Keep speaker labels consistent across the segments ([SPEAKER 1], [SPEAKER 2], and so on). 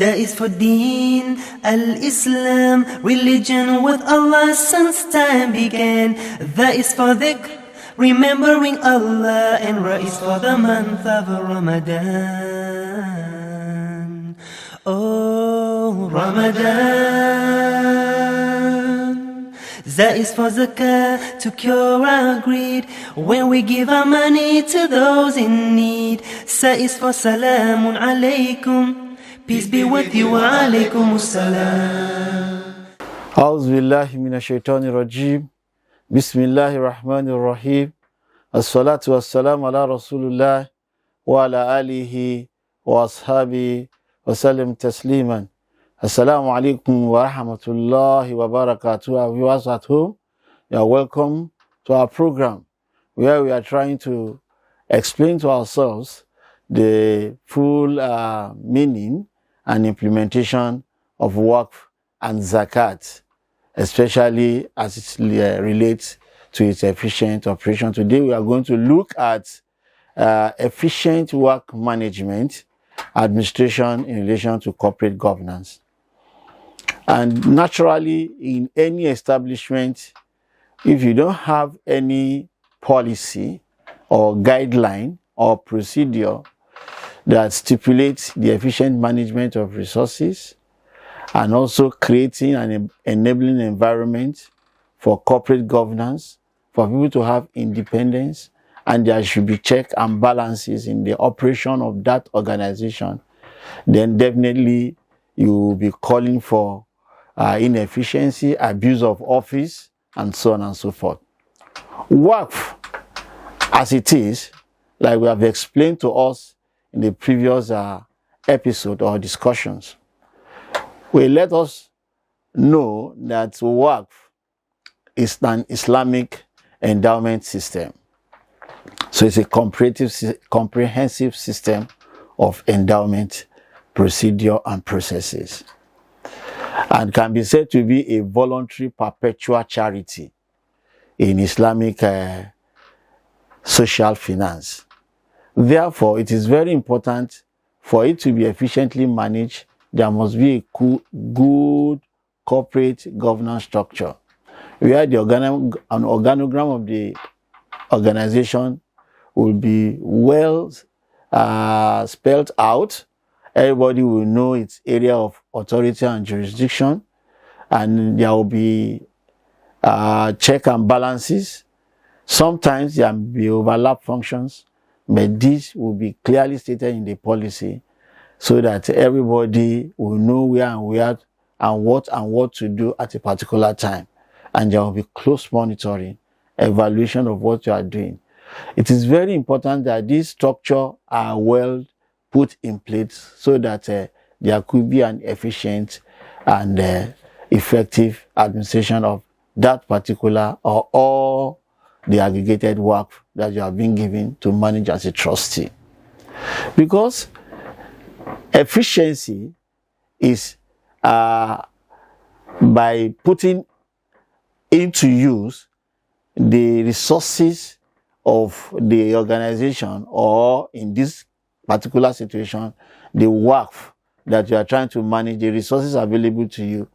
[SPEAKER 1] That is for Deen, Al-Islam, religion with Allah since time began. That is for dhikr, remembering Allah, and Ra is for the month of Ramadan. Oh, Ramadan. That is for Zakat, to cure our greed, when we give our money to those in need. That is for Salamun Alaykum, peace be with you, wa alaykum assalam.
[SPEAKER 2] A'udhu billahi minash shaitani rajim. Bismillahir rahmanir rahim. As-salatu was-salam ala Rasulullah wa ala alihi wa ashabi wa sallam tasliman. Assalamu alaikum wa rahmatullahi wa barakatuh. Our viewers at home, you are welcome to our program where we are trying to explain to ourselves the full meaning and implementation of WAQF and Zakat, especially as it relates to its efficient operation. Today we are going to look at efficient work management administration in relation to corporate governance. And naturally, in any establishment, if you don't have any policy or guideline or procedure that stipulates the efficient management of resources and also creating an enabling environment for corporate governance, for people to have independence, and there should be checks and balances in the operation of that organization, then definitely you will be calling for inefficiency, abuse of office, and so on and so forth. WAQF, as it is, like we have explained to us in the previous episode or discussions, will let us know that WAQF is an Islamic endowment system. So it's a comprehensive system of endowment procedure and processes, and can be said to be a voluntary perpetual charity in Islamic social finance. Therefore, it is very important for it to be efficiently managed. There must be a good corporate governance structure where the organogram of the organization will be well spelled out. Everybody will know its area of authority and jurisdiction, and there will be check and balances. Sometimes there may be overlap functions, but this will be clearly stated in the policy so that everybody will know where and what to do at a particular time, and there will be close monitoring, evaluation of what you are doing. It is very important that this structure are well put in place so that there could be an efficient and effective administration of that particular or all the aggregated work that you have been given to manage as a trustee. Because efficiency is by putting into use the resources of the organization, or in this particular situation, the work that you are trying to manage, the resources available to you,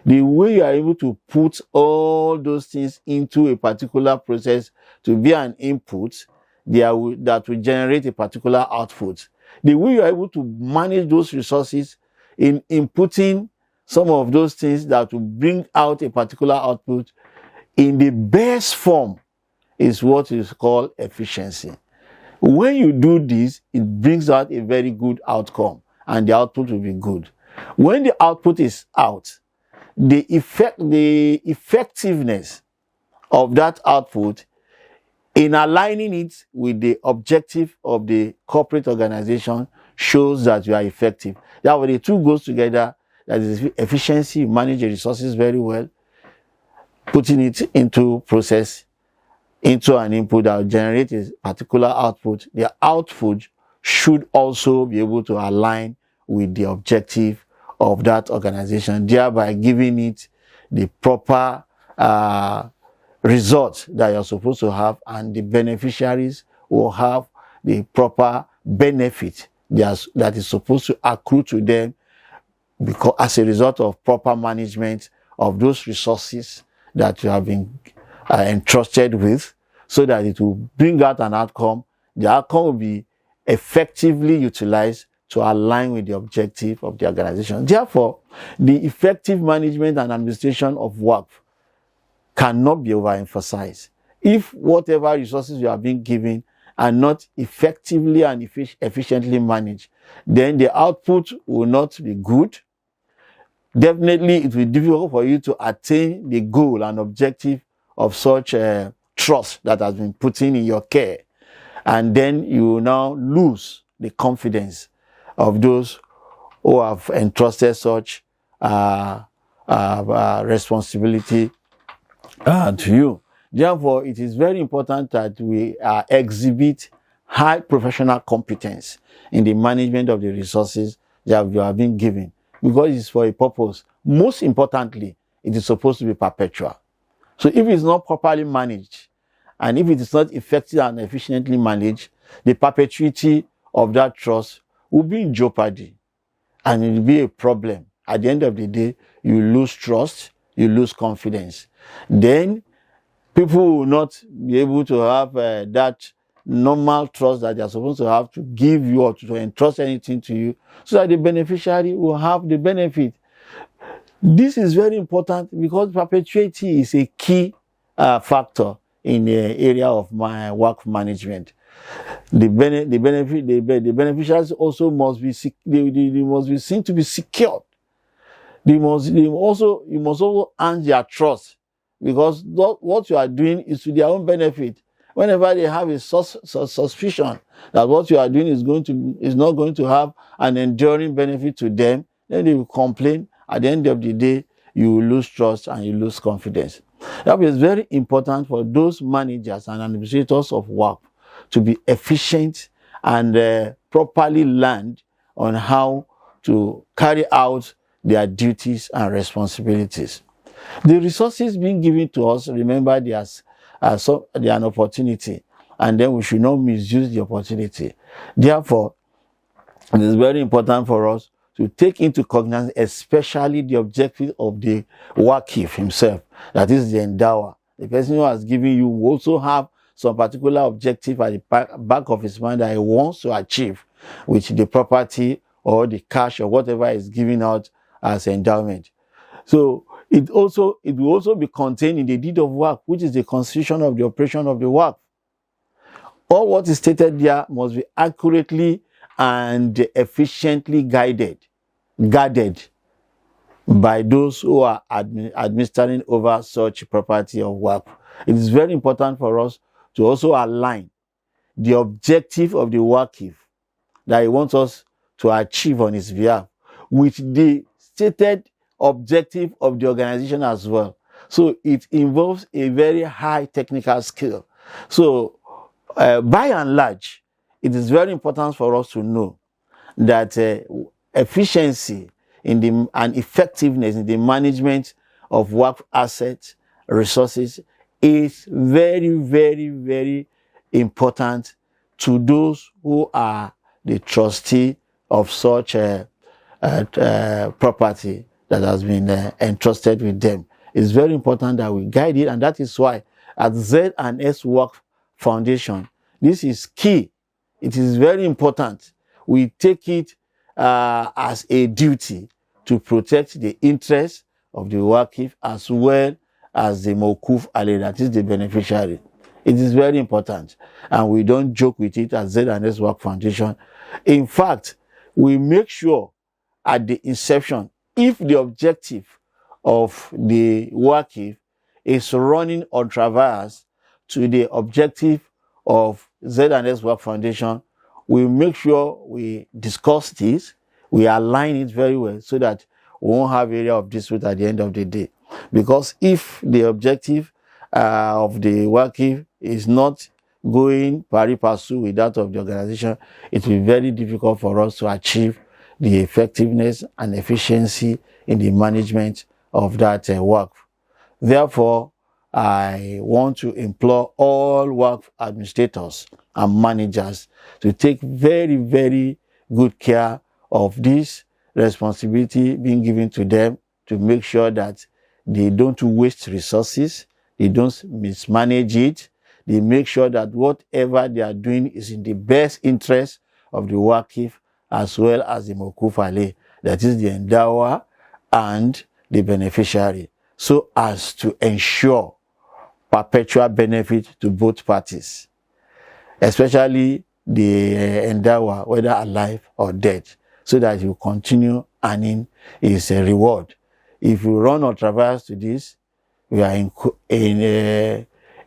[SPEAKER 2] the way you are able to put all those things into a particular process to be an input that will generate a particular output. The way you are able to manage those resources in inputting some of those things that will bring out a particular output in the best form is what is called efficiency. When you do this, it brings out a very good outcome, and the output will be good. When the output is out, the effectiveness of that output in aligning it with the objective of the corporate organization shows that you are effective. That way the two goes together. That is efficiency, you manage the resources very well, putting it into process, into an input that will generate a particular output. The output should also be able to align with the objective of that organization, thereby giving it the proper results that you're supposed to have, and the beneficiaries will have the proper benefit that is supposed to accrue to them because as a result of proper management of those resources that you have been entrusted with, so that it will bring out an outcome. The outcome will be effectively utilized to align with the objective of the organization. Therefore, the effective management and administration of WAQF cannot be overemphasized. If whatever resources you are being given are not effectively and efficiently managed, then the output will not be good. Definitely, it will be difficult for you to attain the goal and objective of such trust that has been put in your care. And then you will now lose the confidence of those who have entrusted such responsibility to you. Therefore, it is very important that we exhibit high professional competence in the management of the resources that you have been given, because it's for a purpose. Most importantly, it is supposed to be perpetual. So if it's not properly managed, and if it is not effective and efficiently managed, the perpetuity of that trust will be in jeopardy, and it will be a problem. At the end of the day, you lose trust, you lose confidence. Then people will not be able to have that normal trust that they are supposed to have to give you or to entrust anything to you, so that the beneficiary will have the benefit. This is very important because perpetuity is a key factor in the area of my WAQF management. The beneficiaries also must be they must be seen to be secured. You must also earn their trust, because what you are doing is to their own benefit. Whenever they have a suspicion that what you are doing is not going to have an enduring benefit to them, then they will complain. At the end of the day, you will lose trust and you lose confidence. That is very important for those managers and administrators of WAQF to be efficient and properly learn on how to carry out their duties and responsibilities. The resources being given to us, remember, they are an opportunity, and then we should not misuse the opportunity. Therefore, it is very important for us to take into cognizance especially the objective of the WAQF himself, that is the endower. The person who has given you will also have some particular objective at the back of his mind that he wants to achieve with the property or the cash or whatever is given out as endowment. So it will also be contained in the deed of WAQF, which is the constitution of the operation of the WAQF. All what is stated there must be accurately and efficiently guarded by those who are administering over such property of WAQF. It is very important for us to also align the objective of the WAQF that he wants us to achieve on his behalf with the stated objective of the organization as well. So it involves a very high technical skill. So by and large, it is very important for us to know that efficiency and effectiveness in the management of WAQF assets, resources, is very, very, very important to those who are the trustee of such property that has been entrusted with them. It's very important that we guide it, and that is why at Z&S WAQF Foundation, this is key. It is very important. We take it as a duty to protect the interests of the WAQF as well as the Mawquf alayh, that is the beneficiary. It is very important, and we don't joke with it at Z&S WAQF Foundation. In fact, we make sure at the inception, if the objective of the WAQF is running on traverse to the objective of Z&S WAQF Foundation, we make sure we discuss this, we align it very well, so that we won't have area of dispute at the end of the day. Because if the objective of the WAQF is not going pari passu with that of the organization, it will be very difficult for us to achieve the effectiveness and efficiency in the management of that WAQF. Therefore, I want to implore all WAQF administrators and managers to take very, very good care of this responsibility being given to them to make sure that they don't waste resources, they don't mismanage it, they make sure that whatever they are doing is in the best interest of the WAQF as well as the Mawquf Alayh, that is the endower and the beneficiary, so as to ensure perpetual benefit to both parties, especially the endower, whether alive or dead, so that you continue earning his reward. If you run or traverse to this, we are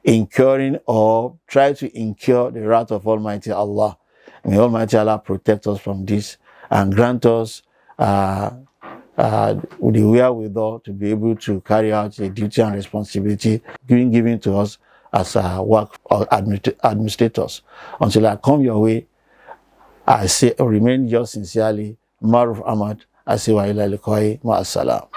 [SPEAKER 2] incurring or try to incur the wrath of Almighty Allah. May Almighty Allah protect us from this and grant us the wherewithal to be able to carry out the duty and responsibility given to us as work administrators. Until I come your way, I say, remain yours sincerely, Ma'ruf Ahmed. I say, wa ila liqa'i, ma'as salam.